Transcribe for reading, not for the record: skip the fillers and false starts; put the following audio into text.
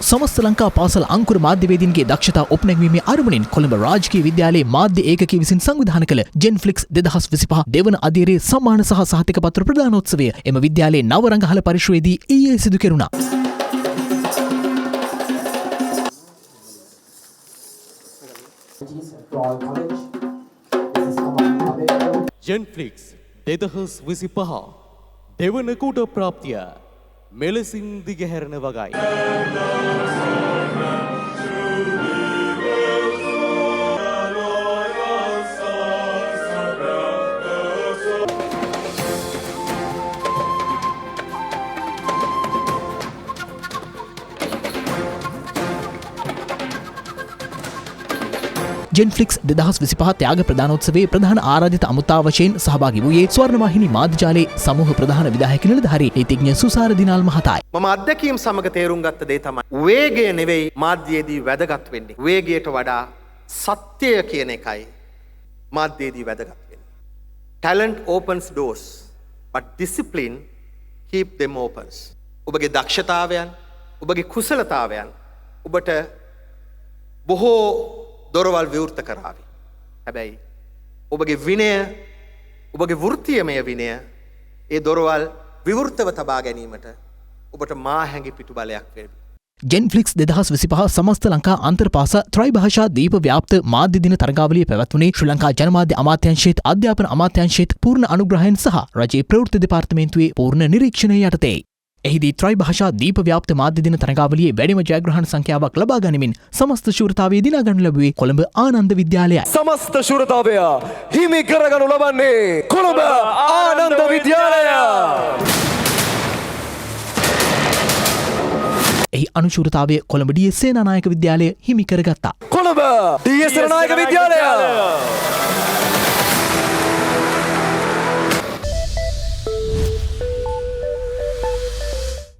समस्त ලංකා පාසල් අංකුර මාධ්‍යවේදීන්ගේ දක්ෂතා ඔපනැගීමේ අරමුණින් කොළඹ රාජකීය විද්‍යාලයේ මාධ්‍ය ඒකකයේ විසින් සංවිධානය කළ ජෙන්ෆ්ලික්ස් 2025 දෙවන අදියරේ සම්මාන සහ සහතික පත්‍ර ප්‍රදානෝත්සවය එම විද්‍යාලයේ නව රංගහල පරිශ්‍රයේදී ඊයේ සිදු කෙරුණා. ජෙන්ෆ්ලික්ස් 2025 දෙවන කුඩ ප්‍රාප්තිය මෙලෙසින් දිගහැරෙන වගයි. ජෙන්ෆ්ලික්ස් 2025 ත්‍යාග ප්‍රදානෝත්සවයේ ප්‍රධාන ආරාධිත අමුත්තා වශයෙන් සහභාගී වූයේ ස්වර්ණවාහිනී මාධ්‍යජාලයේ සමූහ ප්‍රධාන විධායක නිලධාරී නීතිඥ සුසාර දිනාල් මහතායි. මම අත්දැකීම් සමග තේරුම් ගත්ත දේ තමයි වේගය නෙවෙයි මාධ්‍යයේදී වැදගත් වෙන්නේ. වේගයට වඩා සත්‍යය කියන එකයි මාධ්‍යයේදී වැදගත් වෙන්නේ. Talent opens doors but discipline keep them opens. ඔබගේ දක්ෂතාවයන්, ඔබගේ කුසලතාවයන් ඔබට බොහෝ දොරවල් විවෘත කරાવી. හැබැයි ඔබගේ විනය, ඔබගේ වෘත්තීයමය විනය ඒ දොරවල් විවෘතව තබා ගැනීමට ඔබට මා හැඟි පිටු බලයක් වේවි. ජෙන්ෆ්ලික්ස් 2025 සමස්ත ලංකා අන්තර්පාස ත්‍රයිභාෂා දීප ව්‍යාප්ත මාධ්‍ය දින තරගාවලිය පැවැත්වුණේ ශ්‍රී ලංකා ජනමාධ්‍ය අමාත්‍යාංශයේත් අධ්‍යාපන අමාත්‍යාංශයේත් පූර්ණ අනුග්‍රහයෙන් සහ රජයේ ප්‍රවෘත්ති දෙපාර්තමේන්තුවේ පූර්ණ නිරීක්ෂණය යටතේ. එහිදී ත්‍රයිභාෂා දීප ව්‍යාප්ත මාධ්‍ය දින තරගාවලියේ වැඩිම ජයග්‍රහණ සංඛ්‍යාවක් ලබා ගනිමින් සමස්ත ශූරතාවය දිනා ගනු ලැබුවේ කොළඹ ආනන්ද විද්‍යාලයයි. සමස්ත ශූරතාවය හිමි කරගනු ලබන්නේ කොළඹ ආනන්ද විද්‍යාලය. එහි අනුශූරතාවය කොළඹ ඩී.එස්. සේනානායක විද්‍යාලය හිමි කරගත්තා. කොළඹ ඩී.එස්. සේනානායක විද්‍යාලය